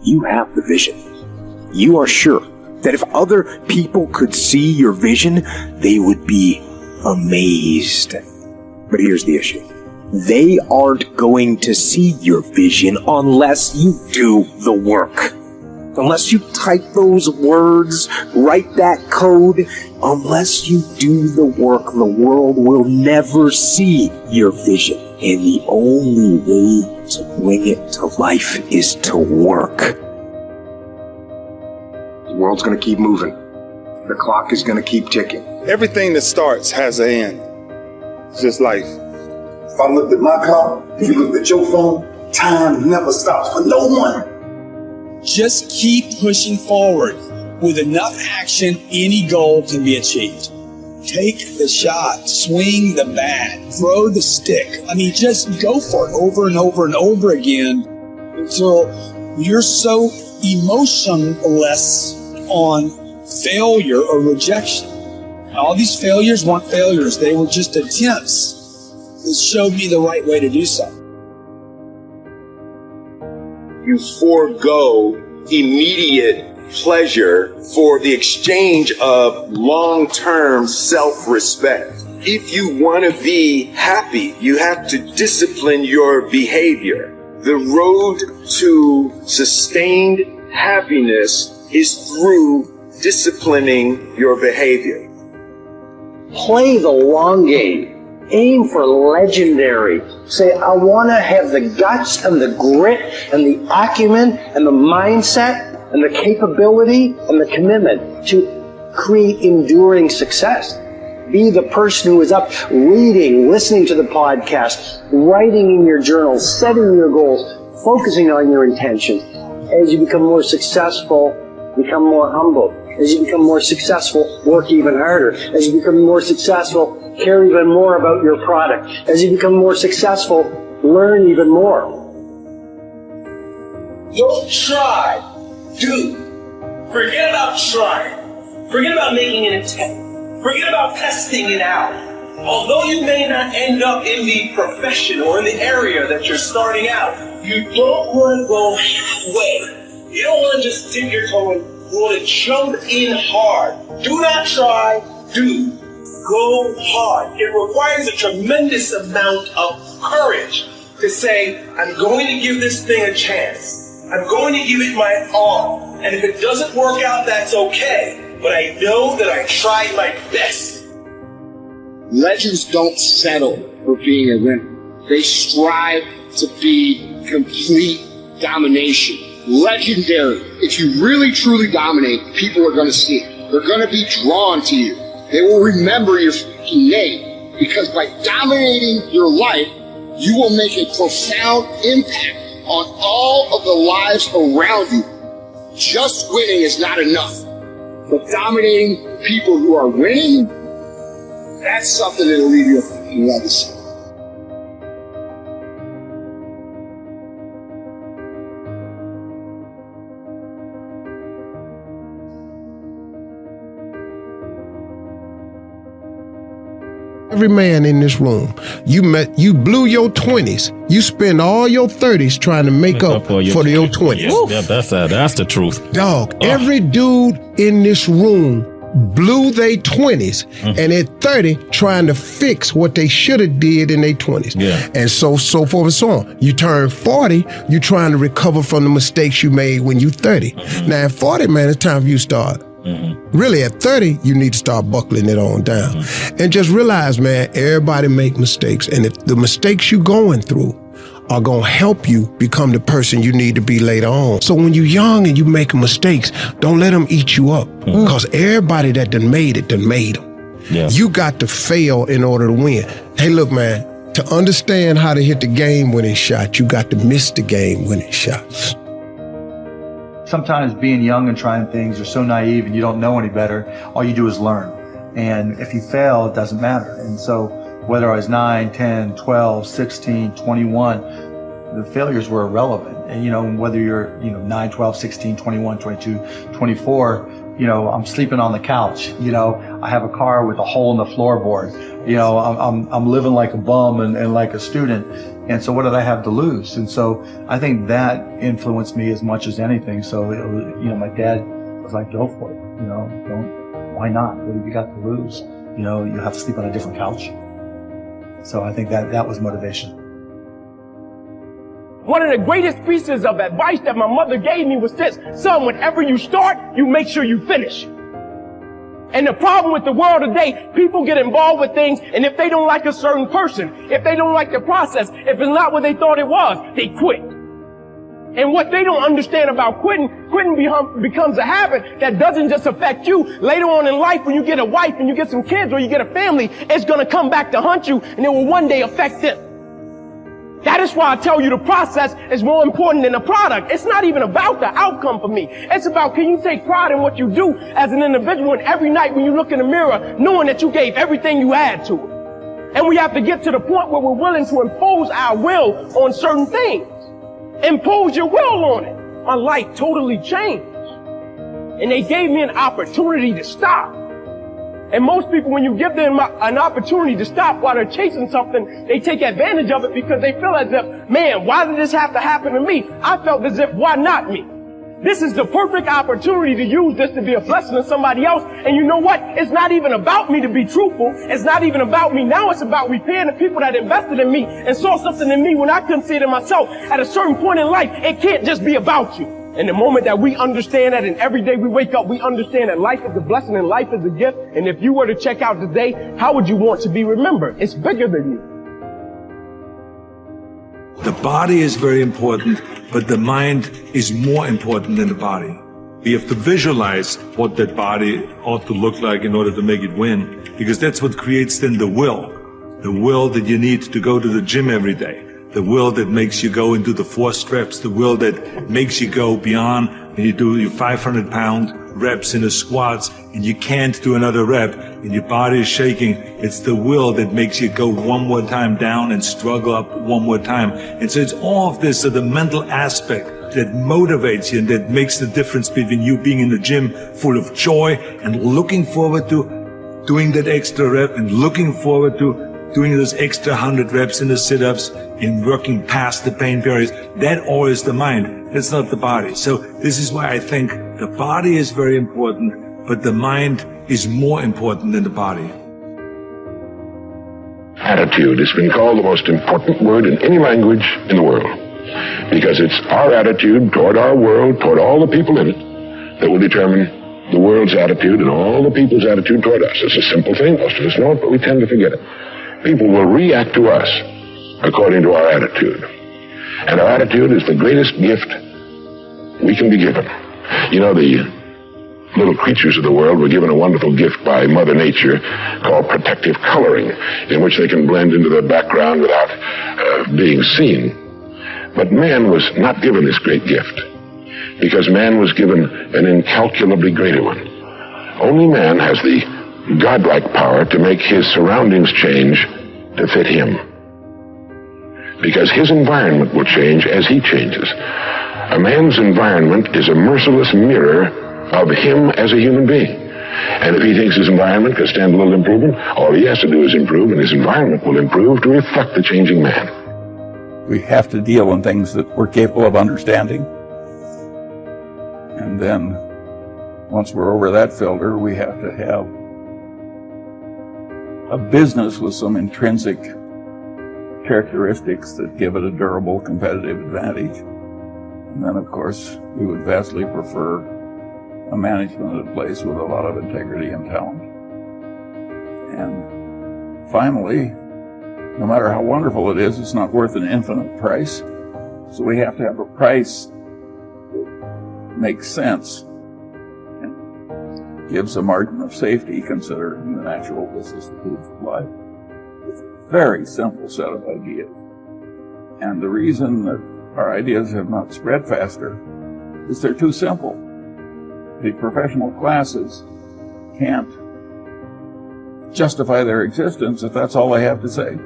you have the vision. You are sure that if other people could see your vision, they would be amazed. But here's the issue. They aren't going to see your vision unless you do the work. Unless you type those words, write that code, unless you do the work, the world will never see your vision. And the only way to bring it to life is to work. The world's going to keep moving. The clock is going to keep ticking. Everything that starts has an end. It's just life. If I looked at my clock, if you looked at your phone, time never stops for no one. Just keep pushing forward. With enough action, any goal can be achieved. Take the shot, swing the bat, throw the stick. Just go for it over and over and over again until you're so emotionless on failure or rejection. All these failures weren't failures. They were just attempts that showed me the right way to do so. You forego immediate pleasure for the exchange of long-term self-respect. If you want to be happy, you have to discipline your behavior. The road to sustained happiness is through disciplining your behavior. Play the long game. Aim for legendary. Say, I want to have the guts and the grit and the acumen and the mindset and the capability and the commitment to create enduring success. Be the person who is up reading, listening to the podcast, writing in your journal, setting your goals, focusing on your intentions. As you become more successful, become more humble. As you become more successful, work even harder. As you become more successful, care even more about your product. As you become more successful, learn even more. Don't try. Do. Forget about trying. Forget about making an attempt. Forget about testing it out. Although you may not end up in the profession or in the area that you're starting out, you don't want to go halfway. You don't want to just dip your toe in. You want to jump in hard. Do not try. Do. Go hard. It requires a tremendous amount of courage to say, I'm going to give this thing a chance. I'm going to give it my all. And if it doesn't work out, that's okay. But I know that I tried my best. Legends don't settle for being a winner. They strive to be complete domination. Legendary. If you really truly dominate, people are going to see it. They're going to be drawn to you. They will remember your fucking name, because by dominating your life, you will make a profound impact on all of the lives around you. Just winning is not enough. But dominating people who are winning, that's something that'll leave you a fucking legacy. Every man in this room, you blew your 20s. You spend all your 30s trying to make up for your 20s. Yeah, that's the truth. Dog, every dude in this room blew their 20s and at 30 trying to fix what they should have did in their 20s. Yeah. And so forth and so on. You turn 40, you're trying to recover from the mistakes you made when you 30. Now at 40, man, it's time for you to start. Really, at 30, you need to start buckling it on down. And just realize, man, everybody make mistakes. And if the mistakes you're going through are going to help you become the person you need to be later on. So when you're young and you making mistakes, don't let them eat you up. Because everybody that done made it, done made them. Yeah. You got to fail in order to win. Hey, look, man, to understand how to hit the game-winning shot, you got to miss the game-winning shots. Sometimes being young and trying things, you're so naive and you don't know any better. All you do is learn. And if you fail, it doesn't matter. And so whether I was 9, 10, 12, 16, 21, the failures were irrelevant. And, whether you're, 9, 12, 16, 21, 22, 24, I'm sleeping on the couch. I have a car with a hole in the floorboard. I'm living like a bum and like a student. And so what did I have to lose? And so I think that influenced me as much as anything. So, my dad was like, go for it. Why not? What have you got to lose? You have to sleep on a different couch. So I think that was motivation. One of the greatest pieces of advice that my mother gave me was this: son, whenever you start, you make sure you finish. And the problem with the world today, people get involved with things, and if they don't like a certain person, if they don't like the process, if it's not what they thought it was, they quit. And what they don't understand about quitting becomes a habit that doesn't just affect you. Later on in life, when you get a wife and you get some kids or you get a family, it's going to come back to haunt you, and it will one day affect them. That is why I tell you the process is more important than the product. It's not even about the outcome for me. It's about, can you take pride in what you do as an individual, and every night when you look in the mirror, knowing that you gave everything you had to it. And we have to get to the point where we're willing to impose our will on certain things. Impose your will on it. My life totally changed. And they gave me an opportunity to stop. And most people, when you give them an opportunity to stop while they're chasing something, they take advantage of it because they feel as if, man, why did this have to happen to me? I felt as if, why not me? This is the perfect opportunity to use this to be a blessing to somebody else. And you know what? It's not even about me to be truthful. It's not even about me. Now it's about repaying the people that invested in me and saw something in me when I couldn't see it in myself. At a certain point in life, it can't just be about you. And the moment that we understand that, and every day we wake up, we understand that life is a blessing and life is a gift. And if you were to check out today, how would you want to be remembered? It's bigger than you. The body is very important, but the mind is more important than the body. We have to visualize what that body ought to look like in order to make it win, because that's what creates then the will that you need to go to the gym every day. The will that makes you go into the 4 steps, the will that makes you go beyond when you do your 500-pound reps in the squats and you can't do another rep and your body is shaking. It's the will that makes you go one more time down and struggle up one more time. And so it's all of this, so the mental aspect that motivates you and that makes the difference between you being in the gym full of joy and looking forward to doing that extra rep and looking forward to doing those extra 100 reps in the sit-ups and working past the pain barriers. That all is the mind. That's not the body. So this is why I think the body is very important, but the mind is more important than the body. Attitude has been called the most important word in any language in the world, because it's our attitude toward our world, toward all the people in it, that will determine the world's attitude and all the people's attitude toward us. It's a simple thing. Most of us know it, but we tend to forget it. People will react to us according to our attitude. And our attitude is the greatest gift we can be given. The little creatures of the world were given a wonderful gift by Mother Nature called protective coloring, in which they can blend into the background without being seen. But man was not given this great gift, because man was given an incalculably greater one. Only man has the godlike power to make his surroundings change to fit him, because his environment will change as he changes. A man's environment is a merciless mirror of him as a human being. And if he thinks his environment can stand a little improvement, all he has to do is improve, and his environment will improve to reflect the changing man. We have to deal in things that we're capable of understanding. And then, once we're over that filter, we have to have a business with some intrinsic characteristics that give it a durable competitive advantage. And then, of course, we would vastly prefer a management in place with a lot of integrity and talent. And finally, no matter how wonderful it is, it's not worth an infinite price. So we have to have a price that makes sense and gives a margin of safety considering the natural vicissitudes of life. It's a very simple set of ideas. And the reason that our ideas have not spread faster is they're too simple. The professional classes can't justify their existence if that's all they have to say.